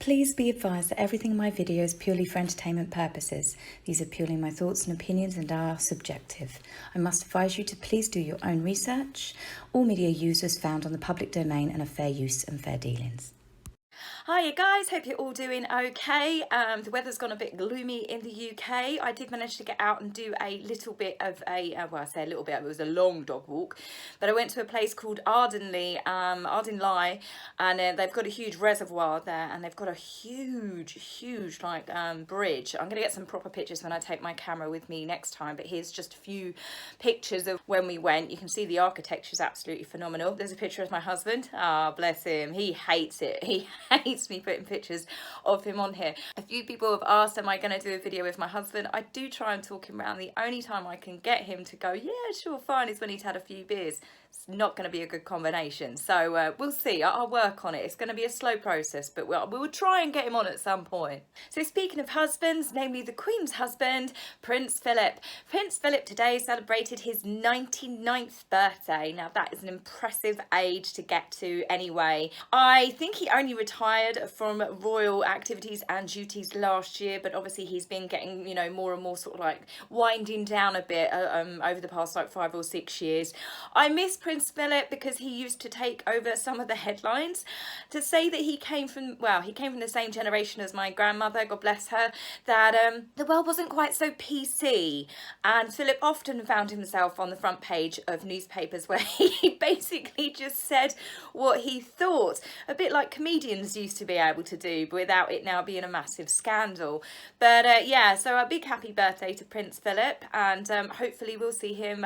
Please be advised that everything in my video is purely for entertainment purposes. These are purely my thoughts and opinions and are subjective. I must advise you to please do your own research. All media users found on the public domain and are fair use and fair dealings. Hiya guys, hope you're all doing okay. The weather's gone a bit gloomy in the UK. I did manage to get out and do a little bit of a, well I say a little bit, it was a long dog walk, but I went to a place called Ardinley, and they've got a huge reservoir there, and they've got a huge like bridge. I'm gonna get some proper pictures when I take my camera with me next time, but here's just a few pictures of when we went. You can see the architecture is absolutely phenomenal. There's a picture of my husband. Ah, bless him, he hates it. He hates me putting pictures of him on here. A few people have asked, am I going to do a video with my husband? I do try and talk him around. The only time I can get him to go, yeah, sure, fine, is when he's had a few beers. It's not going to be a good combination. So we'll see. I'll work on it. It's going to be a slow process, but we'll try and get him on at some point. So speaking of husbands, namely the Queen's husband, Prince Phillip. Prince Phillip today celebrated his 99th birthday. Now that is an impressive age to get to anyway. I think he only retired from royal activities and duties last year, but obviously he's been getting, you know, more and more sort of like winding down a bit over the past like 5 or 6 years. I miss Prince Phillip because he used to take over some of the headlines. To say that he came from, well, he came from the same generation as my grandmother, God bless her, that the world wasn't quite so PC, and Philip often found himself on the front page of newspapers where he basically just said what he thought, a bit like comedians used to be able to do, but without it now being a massive scandal. But yeah, so a big happy birthday to Prince Philip, and hopefully we'll see him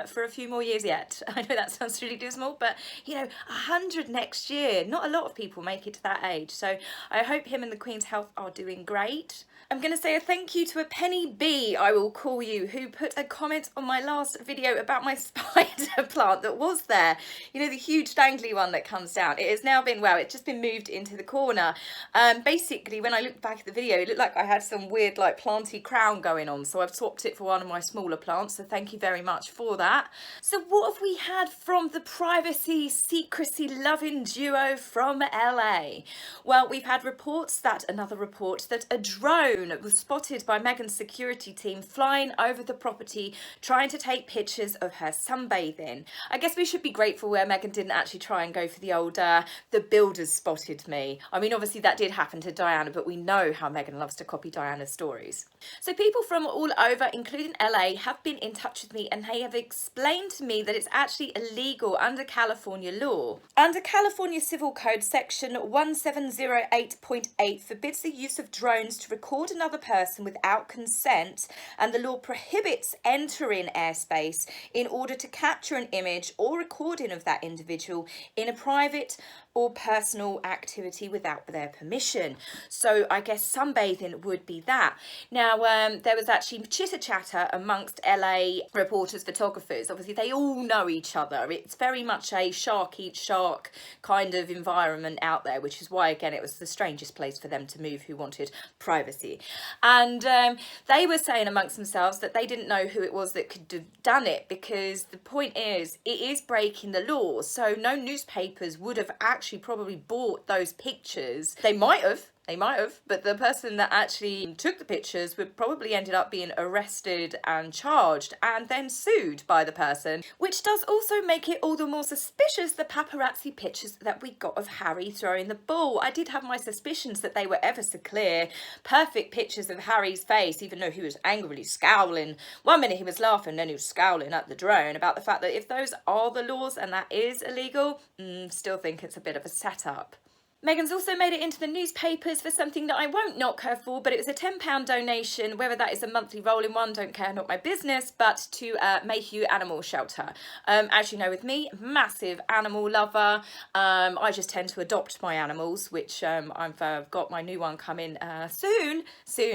for a few more years yet. I know that sounds really dismal, but you know, 100 next year, not a lot of people make it to that age, so I hope him and the Queen's health are doing great. I'm going to say a thank you to a Penny B, I will call you, who put a comment on my last video about my spider plant that was there. You know, the huge dangly one that comes down. It has now been, well, it's just been moved into the corner. Basically, when I looked back at the video, it looked like I had some weird like planty crown going on, so I've swapped it for one of my smaller plants, so thank you very much for that. So what have we had from the privacy, secrecy loving duo from LA? Well, we've had another report that a drone was spotted by Meghan's security team flying over the property trying to take pictures of her sunbathing. I guess we should be grateful where Meghan didn't actually try and go for the old the builders spotted me. I mean, obviously that did happen to Diana, but we know how Meghan loves to copy Diana's stories. So people from all over, including LA, have been in touch with me, and they have explained to me that it's actually illegal under California law. Under California Civil Code section 1708.8 forbids the use of drones to record another person without consent, and the law prohibits entering airspace in order to capture an image or recording of that individual in a private or personal activity without their permission. So I guess sunbathing would be that. Now there was actually chitter chatter amongst LA reporters, photographers. Obviously they all know each other. It's very much a shark eats shark kind of environment out there, which is why again it was the strangest place for them to move, who wanted privacy. And they were saying amongst themselves that they didn't know who it was that could have done it, because the point is it is breaking the law, so no newspapers would have actually probably bought those pictures. They might have, but the person that actually took the pictures would probably ended up being arrested and charged and then sued by the person, which does also make it all the more suspicious, the paparazzi pictures that we got of Harry throwing the ball. I did have my suspicions that they were ever so clear, perfect pictures of Harry's face, even though he was angrily scowling. One minute he was laughing, then he was scowling at the drone, about the fact that if those are the laws and that is illegal, still think it's a bit of a setup. Meghan's also made it into the newspapers for something that I won't knock her for, but it was a £10 donation, whether that is a monthly rolling one, don't care, not my business, but to Mayhew Animal Shelter. As you know with me, massive animal lover. I just tend to adopt my animals, which I've got my new one coming soon.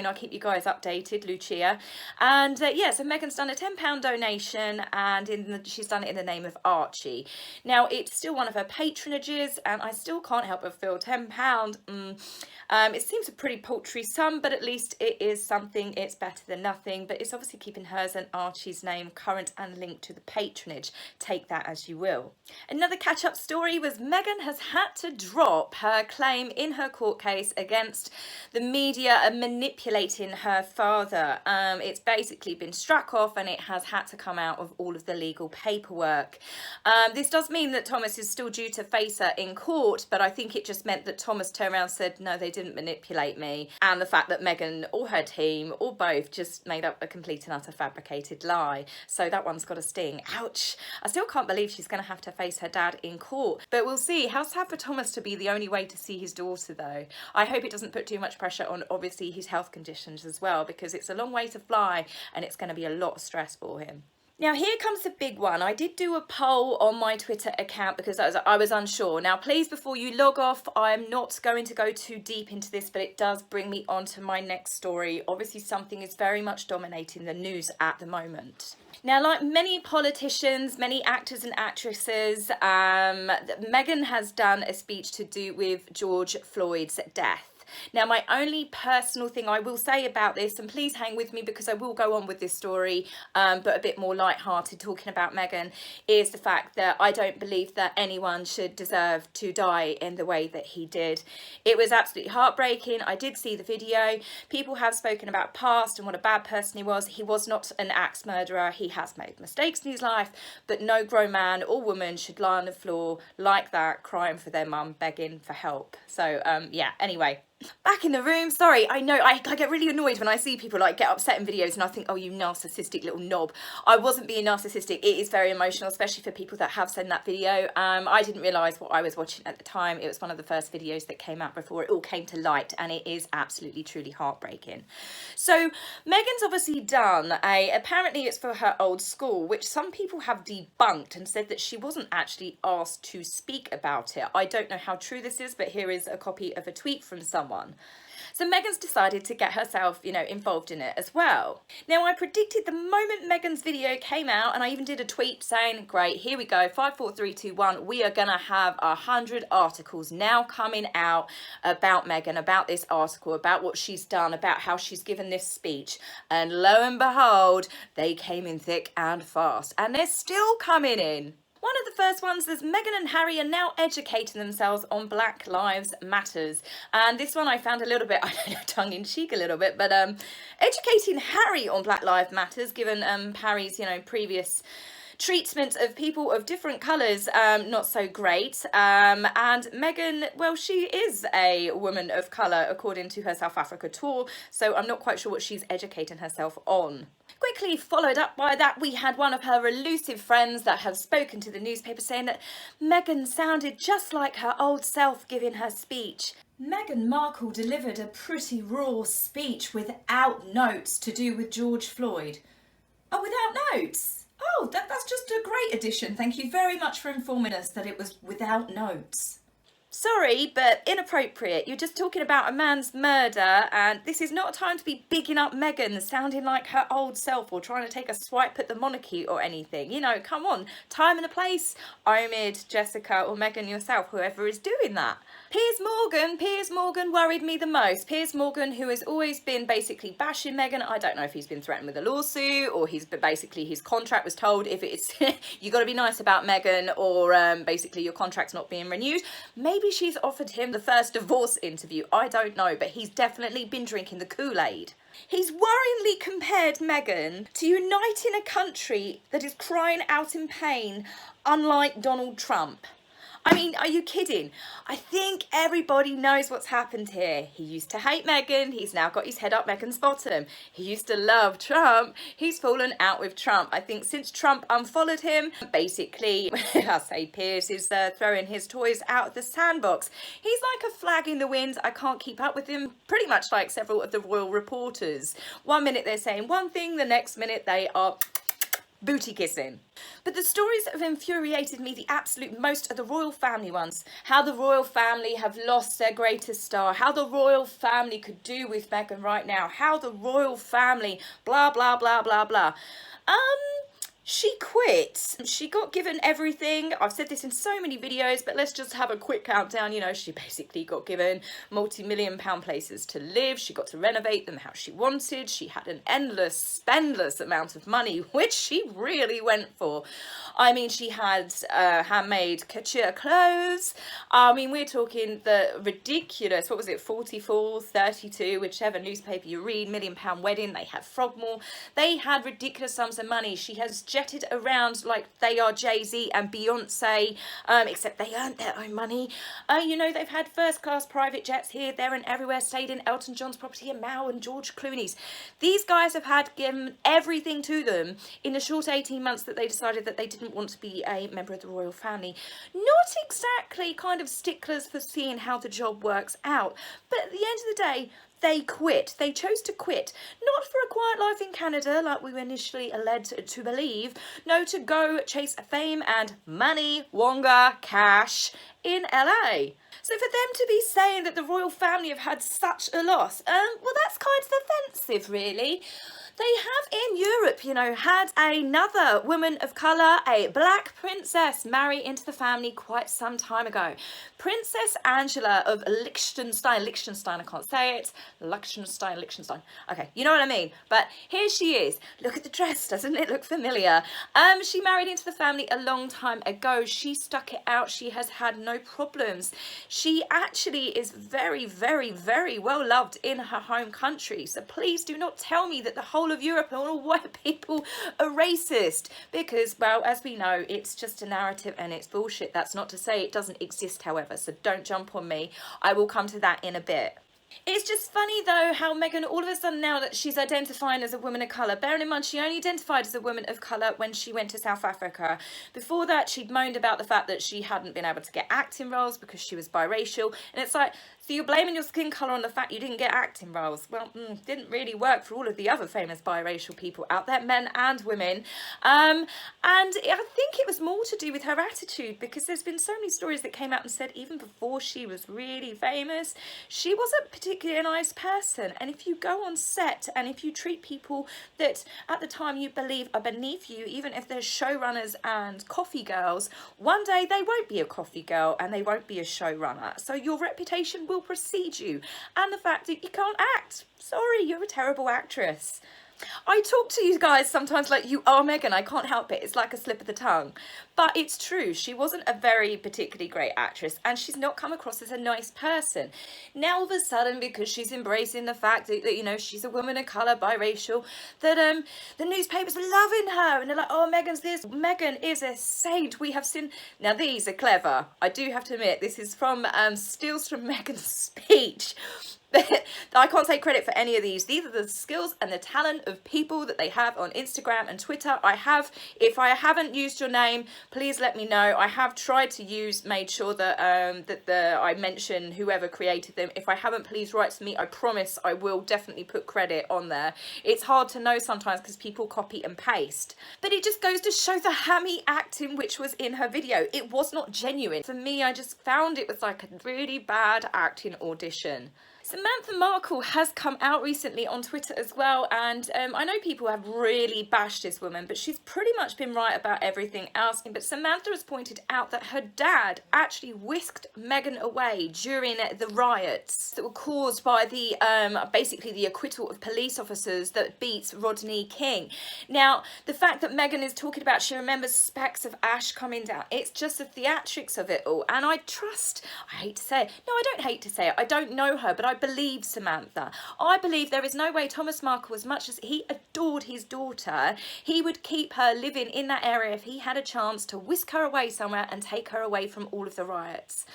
I'll keep you guys updated, Lucia. And yeah, so Meghan's done a £10 donation, and she's done it in the name of Archie. Now, it's still one of her patronages, and I still can't help but feel well, £10, it seems a pretty paltry sum, but at least it is something. It's better than nothing, but it's obviously keeping hers and Archie's name current and linked to the patronage. Take that as you will. Another catch-up story was Meghan has had to drop her claim in her court case against the media and manipulating her father. It's basically been struck off and it has had to come out of all of the legal paperwork. This does mean that Thomas is still due to face her in court, but I think it just meant that Thomas turned around and said, no, they didn't manipulate me, and the fact that Meghan or her team or both just made up a complete and utter fabricated lie. So that one's got a sting. Ouch. I still can't believe she's going to have to face her dad in court, but we'll see. How sad for Thomas to be the only way to see his daughter, though. I hope it doesn't put too much pressure on obviously his health conditions as well, because it's a long way to fly and it's going to be a lot of stress for him. Now here comes the big one. I did do a poll on my Twitter account because I was unsure. Now please, before you log off, I'm not going to go too deep into this, but it does bring me on to my next story. Obviously something is very much dominating the news at the moment. Now, like many politicians, many actors and actresses, Meghan has done a speech to do with George Floyd's death. Now, my only personal thing I will say about this, and please hang with me because I will go on with this story, but a bit more light-hearted talking about Meghan, is the fact that I don't believe that anyone should deserve to die in the way that he did. It was absolutely heartbreaking. I did see the video. People have spoken about past and what a bad person he was. He was not an axe murderer. He has made mistakes in his life, but no grown man or woman should lie on the floor like that, crying for their mum, begging for help. So, yeah, anyway. Back in the room, sorry, I know, I get really annoyed when I see people like get upset in videos and I think, oh, you narcissistic little knob. I wasn't being narcissistic. It is very emotional, especially for people that have seen that video. I didn't realise what I was watching at the time. It was one of the first videos that came out before it all came to light, and it is absolutely, truly heartbreaking. So Meghan's obviously done apparently it's for her old school, which some people have debunked and said that she wasn't actually asked to speak about it. I don't know how true this is, but here is a copy of a tweet from someone. So Meghan's decided to get herself, involved in it as well. Now, I predicted the moment Meghan's video came out, and I even did a tweet saying, great, here we go, 5, 4, 3, 2, 1, we are gonna have 100 articles now coming out about Meghan, about this article, about what she's done, about how she's given this speech. And lo and behold, they came in thick and fast, and they're still coming in. One of the first ones is Meghan and Harry are now educating themselves on Black Lives Matters. And this one I found a little bit, I don't know, tongue-in-cheek a little bit, but educating Harry on Black Lives Matters, given Harry's, previous treatment of people of different colours, not so great. And Meghan, well, she is a woman of colour according to her South Africa tour, so I'm not quite sure what she's educating herself on. Quickly followed up by that, we had one of her elusive friends that have spoken to the newspaper saying that Meghan sounded just like her old self giving her speech. Meghan Markle delivered a pretty raw speech without notes to do with George Floyd. Oh, without notes? Oh, that's just a great addition. Thank you very much for informing us that it was without notes. Sorry, but inappropriate. You're just talking about a man's murder, and this is not a time to be bigging up Meghan, sounding like her old self or trying to take a swipe at the monarchy or anything. Come on, time and a place. Omid, Jessica, or Meghan yourself, whoever is doing that. Piers Morgan worried me the most. Piers Morgan, who has always been basically bashing Meghan. I don't know if he's been threatened with a lawsuit or basically his contract was told if it's you got to be nice about Meghan, or basically your contract's not being renewed. Maybe she's offered him the first divorce interview. I don't know, but he's definitely been drinking the Kool-Aid. He's worryingly compared Meghan to uniting a country that is crying out in pain, unlike Donald Trump. I mean, are you kidding? I think everybody knows what's happened here. He used to hate Meghan. He's now got his head up Meghan's bottom. He used to love Trump. He's fallen out with Trump. I think since Trump unfollowed him, basically, I say Piers is throwing his toys out of the sandbox. He's like a flag in the wind. I can't keep up with him, pretty much like several of the royal reporters. One minute they're saying one thing, the next minute they are booty kissing. But the stories that have infuriated me the absolute most are the royal family ones. How the royal family have lost their greatest star. How the royal family could do with Meghan right now. How the royal family blah, blah, blah, blah, blah. She quit. She got given everything. I've said this in so many videos, but let's just have a quick countdown. You know, she basically got given multi-million-pound places to live. She got to renovate them how she wanted. She had an endless, spendless amount of money, which she really went for. I mean, she had handmade couture clothes. I mean, we're talking the ridiculous, what was it, 44, 32, whichever newspaper you read, £1 million wedding. They had Frogmore. They had ridiculous sums of money. She has jetted around like they are Jay-Z and Beyonce, except they earned their own money. You know, they've had first-class private jets here, there and everywhere, stayed in Elton John's property and Mao and George Clooney's. These guys have had given everything to them in the short 18 months that they decided that they didn't want to be a member of the royal family. Not exactly kind of sticklers for seeing how the job works out, but at the end of the day, they quit. They chose to quit, not for a quiet life in Canada like we were initially led to believe. No, to go chase fame and money, wonga, cash in LA. So for them to be saying that the royal family have had such a loss, well, that's kind of offensive, really. They have in Europe, you know, had another woman of colour, a black princess, marry into the family quite some time ago. Princess Angela of Liechtenstein, I can't say it, Liechtenstein. Okay, you know what I mean. But here she is. Look at the dress, doesn't it look familiar? She married into the family a long time ago. She stuck it out. She has had no problems. She actually is very, very, very well loved in her home country. So please do not tell me that the whole of Europe and all white people are racist, because, well, as we know, it's just a narrative and it's bullshit. That's not to say it doesn't exist, however, so don't jump on me. I will come to that in a bit. It's just funny, though, how Meghan, all of a sudden now that she's identifying as a woman of colour, bearing in mind she only identified as a woman of colour when she went to South Africa. Before that, she'd moaned about the fact that she hadn't been able to get acting roles because she was biracial. And it's like, so you're blaming your skin colour on the fact you didn't get acting roles. Well, didn't really work for all of the other famous biracial people out there, men and women. And I think it was more to do with her attitude, because there's been so many stories that came out and said even before she was really famous, she wasn't particularly a nice person. And if you go on set and if you treat people that at the time you believe are beneath you, even if they're showrunners and coffee girls, one day they won't be a coffee girl and they won't be a showrunner. So your reputation will precede you. And the fact that you can't act. Sorry, you're a terrible actress. I talk to you guys sometimes like you are Meghan. I can't help it. It's like a slip of the tongue. But it's true. She wasn't a very particularly great actress, and she's not come across as a nice person. Now all of a sudden, because she's embracing the fact that you know, she's a woman of colour, biracial, that the newspapers are loving her, and they're like, oh, Meghan's this. Meghan is a saint. We have seen. Now these are clever. I do have to admit, this is from stills from Meghan's speech. I can't take credit for any of these. These are the skills and the talent of people that they have on Instagram and Twitter. If I haven't used your name, please let me know. I have tried to made sure that I mention whoever created them. If I haven't, please write to me. I promise I will definitely put credit on there. It's hard to know sometimes because people copy and paste. But it just goes to show the hammy acting which was in her video. It was not genuine. For me, I just found it was like a really bad acting audition. Samantha Markle has come out recently on Twitter as well, and I know people have really bashed this woman, but she's pretty much been right about everything else. But Samantha has pointed out that her dad actually whisked Meghan away during the riots that were caused by the basically the acquittal of police officers that beat Rodney King. Now, the fact that Meghan is talking about she remembers specks of ash coming down, it's just the theatrics of it all. And I hate to say it, no, I don't hate to say it, I don't know her, but I believe Samantha. I believe there is no way Thomas Markle, as much as he adored his daughter, he would keep her living in that area if he had a chance to whisk her away somewhere and take her away from all of the riots.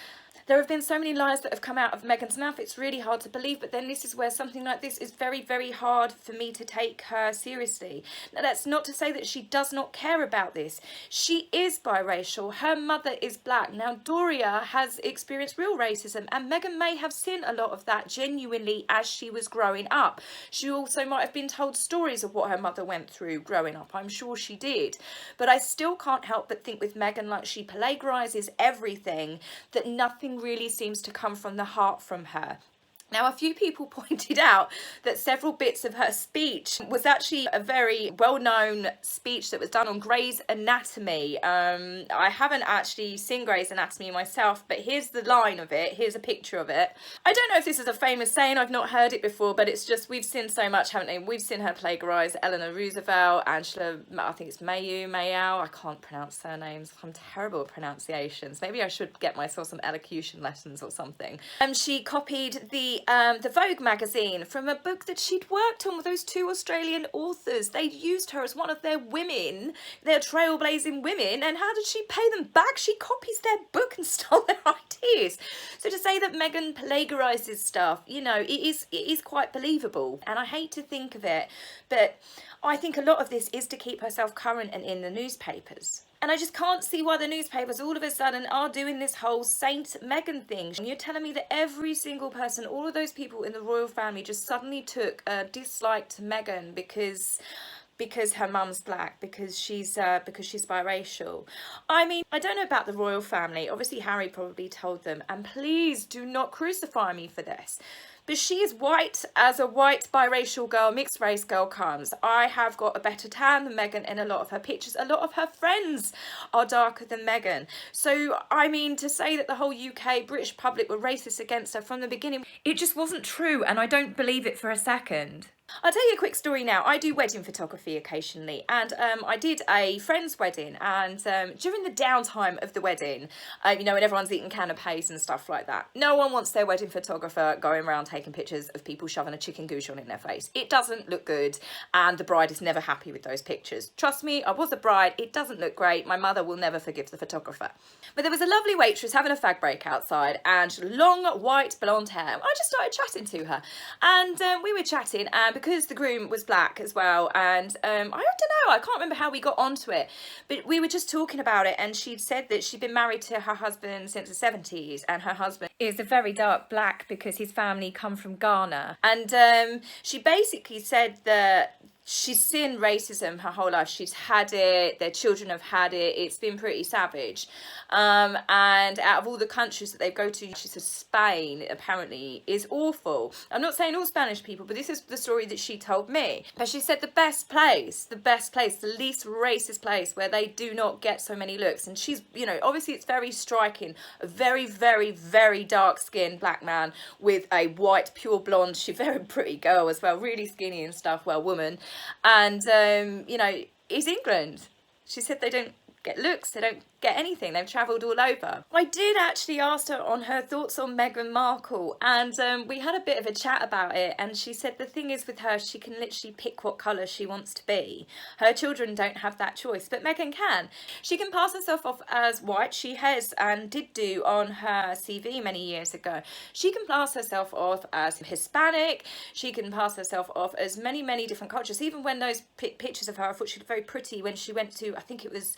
There have been so many lies that have come out of Meghan's mouth, it's really hard to believe, but then this is where something like this is very, very hard for me to take her seriously. Now, that's not to say that she does not care about this. She is biracial. Her mother is black. Now, Doria has experienced real racism, and Meghan may have seen a lot of that genuinely as she was growing up. She also might have been told stories of what her mother went through growing up. I'm sure she did. But I still can't help but think with Meghan, like, she plagiarises everything, that nothing really seems to come from the heart from her. Now, a few people pointed out that several bits of her speech was actually a very well-known speech that was done on Grey's Anatomy. I haven't actually seen Grey's Anatomy myself, but here's the line of it. Here's a picture of it. I don't know if this is a famous saying. I've not heard it before, but it's just, we've seen so much, haven't we? We've seen her plagiarise Eleanor Roosevelt, Angela, I think it's Mayau. I can't pronounce surnames. I'm terrible at pronunciations. Maybe I should get myself some elocution lessons or something. She copied the Vogue magazine from a book that she'd worked on with those two Australian authors. They'd used her as one of their women, their trailblazing women, and how did she pay them back? She copies their book and stole their ideas. So to say that Meghan plagiarises stuff, you know, it is quite believable. And I hate to think of it, but I think a lot of this is to keep herself current and in the newspapers. And I just can't see why the newspapers all of a sudden are doing this whole Saint Meghan thing. And you're telling me that every single person, all of those people in the royal family just suddenly took a dislike to Meghan because her mum's black, because she's biracial. I mean, I don't know about the royal family. Obviously, Harry probably told them, and please do not crucify me for this. But she is white as a white biracial girl, mixed race girl comes. I have got a better tan than Meghan in a lot of her pictures. A lot of her friends are darker than Meghan. So, I mean, to say that the whole UK, British public were racist against her from the beginning, it just wasn't true, and I don't believe it for a second. I'll tell you a quick story now. I do wedding photography occasionally, and I did a friend's wedding, and during the downtime of the wedding, you know, when everyone's eating canapes and stuff like that, no one wants their wedding photographer going around taking pictures of people shoving a chicken goujon in their face. It doesn't look good, and the bride is never happy with those pictures. Trust me, I was a bride. It doesn't look great. My mother will never forgive the photographer. But there was a lovely waitress having a fag break outside, and long white blonde hair. I just started chatting to her, and we were chatting, and because the groom was black as well, and I don't know, I can't remember how we got onto it, but we were just talking about it, and she'd said that she'd been married to her husband since the 70s, and her husband is a very dark black because his family come from Ghana, and she basically said that she's seen racism her whole life. She's had it, their children have had it, it's been pretty savage. And out of all the countries that they go to, she says Spain apparently is awful. I'm not saying all Spanish people, but this is the story that she told me. But she said the best place, the least racist place where they do not get so many looks. And she's, you know, obviously it's very striking, a very, very, very dark skinned black man with a white, pure blonde, she's a very pretty girl as well, really skinny and stuff, well, woman. And, you know, is England. She said they don't get looks, they don't get anything, they've travelled all over. I did actually ask her on her thoughts on Meghan Markle, and we had a bit of a chat about it, and she said the thing is with her, she can literally pick what colour she wants to be. Her children don't have that choice, but Meghan can. She can pass herself off as white. She has and did do on her CV many years ago. She can pass herself off as Hispanic. She can pass herself off as many, many different cultures. Even when those pictures of her, I thought she looked very pretty when she went to, I think it was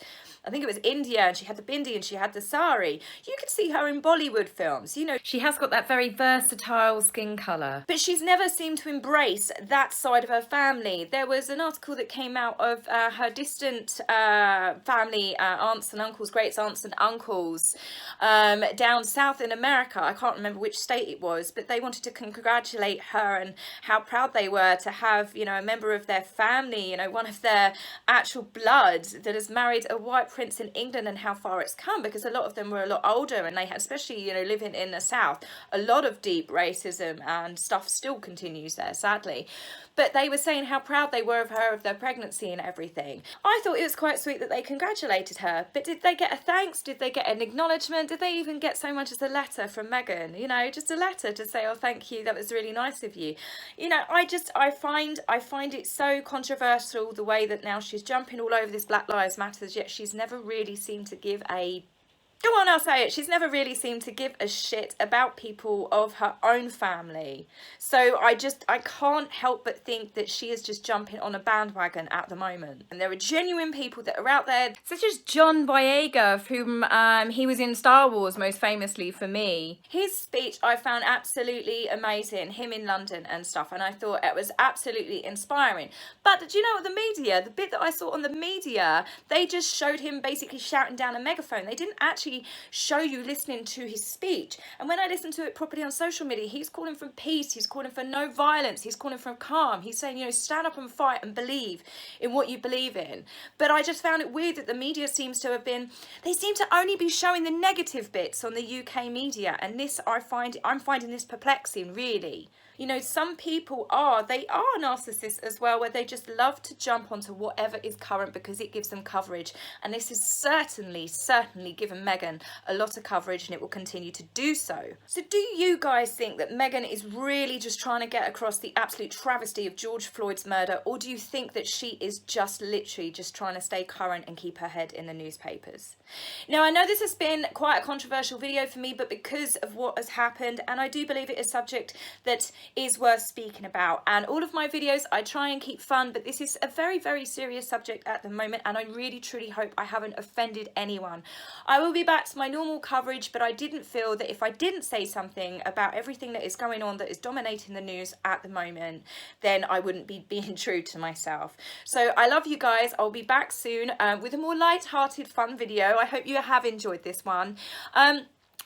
India, and she had the bindi and she had the sari. You could see her in Bollywood films, you know. She has got that very versatile skin colour. But she's never seemed to embrace that side of her family. There was an article that came out of her distant family, aunts and uncles, great aunts and uncles, down south in America. I can't remember which state it was, but they wanted to congratulate her and how proud they were to have, you know, a member of their family, you know, one of their actual blood that has married a white prince in England, and how far it's come, because a lot of them were a lot older, and they had, especially, you know, living in the south, a lot of deep racism and stuff still continues there, sadly. But they were saying how proud they were of her, of their pregnancy and everything. I thought it was quite sweet that they congratulated her, but did they get a thanks? Did they get an acknowledgement? Did they even get so much as a letter from Meghan? You know, just a letter to say, oh, thank you, that was really nice of you. You know, I find it so controversial the way that now she's jumping all over this Black Lives Matter, yet she's never really seemed to give a... Go on, I'll say it. She's never really seemed to give a shit about people of her own family. So I can't help but think that she is just jumping on a bandwagon at the moment. And there are genuine people that are out there, such as John Boyega, of whom he was in Star Wars most famously for me. His speech I found absolutely amazing, him in London and stuff, and I thought it was absolutely inspiring. But do you know what, the media, the bit that I saw on the media, they just showed him basically shouting down a megaphone. They didn't actually actually show you listening to his speech. And when I listen to it properly on social media, he's calling for peace, he's calling for no violence, he's calling for calm, he's saying, you know, stand up and fight and believe in what you believe in. But I just found it weird that the media seems to have been, they seem to only be showing the negative bits on the UK media, and this I'm finding this perplexing, really. You know, some people they are narcissists as well, where they just love to jump onto whatever is current because it gives them coverage. And this has certainly given Meghan a lot of coverage, and it will continue to do so. So do you guys think that Meghan is really just trying to get across the absolute travesty of George Floyd's murder, or do you think that she is just literally just trying to stay current and keep her head in the newspapers? Now, I know this has been quite a controversial video for me, but because of what has happened, and I do believe it is a subject that is worth speaking about, and all of my videos I try and keep fun, but this is a very serious subject at the moment, and I really truly hope I haven't offended anyone. I will be back to my normal coverage, but I didn't feel that if I didn't say something about everything that is going on that is dominating the news at the moment, then I wouldn't be being true to myself. So I love you guys. I'll be back soon with a more light-hearted fun video. I hope you have enjoyed this one.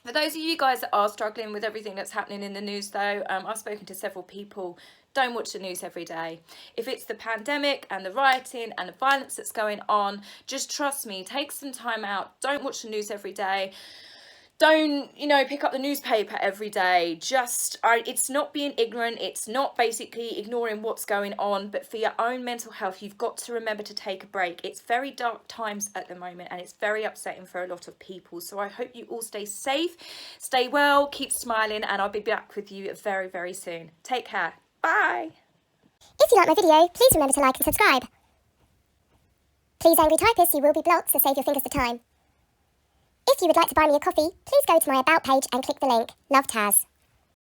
For those of you guys that are struggling with everything that's happening in the news though, I've spoken to several people. Don't watch the news every day. If it's the pandemic and the rioting and the violence that's going on, just trust me, take some time out. Don't watch the news every day. Don't, you know, pick up the newspaper every day. It's not being ignorant. It's not basically ignoring what's going on. But for your own mental health, you've got to remember to take a break. It's very dark times at the moment, and it's very upsetting for a lot of people. So I hope you all stay safe, stay well, keep smiling, and I'll be back with you very soon. Take care. Bye. If you like my video, please remember to like and subscribe. Please, angry typists, you will be blocked, so save your fingers the time. If you would like to buy me a coffee, please go to my About page and click the link. Love, Taz.